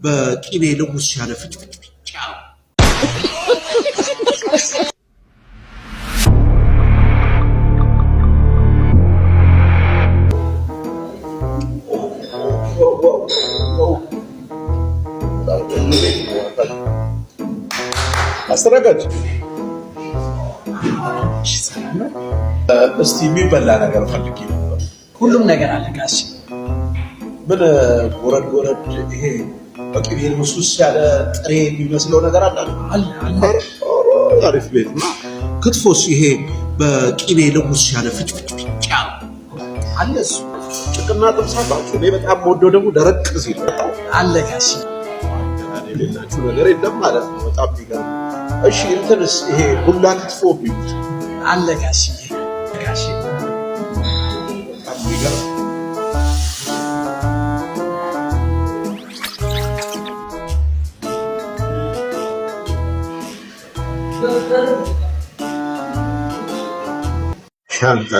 በቂቤ ልውስ ያለ ፍጭፍጭ አስተናጋጅ እስቲ የሚበላ ነገር ፈልጌ ነበር። ሁሉም ነገር አለ ጋሽ። ምን ጎረድ ይሄ በቅቤ ልውስ ያለ ጥሬ የሚመስለው ነገር አለ? አሪፍ ቤት ነው። ክትፎስ ይሄ በቂቤ ልውስ ያለ ፍጭፍጭ አለ። እሱ ጭቅና ጥብስ አላችሁ? እኔ በጣም ወደው ደግሞ ደረቅ ሲል አለ ጋሽ። የሌላችሁ ነገር የለም ማለት ነው። በጣም ይገርም። እሺ እንትንስ ይሄ ቡላ ክትፎ ቢሉት አለ ጋሽ። ጋሽ በጣም ይገርም። ሻንጣ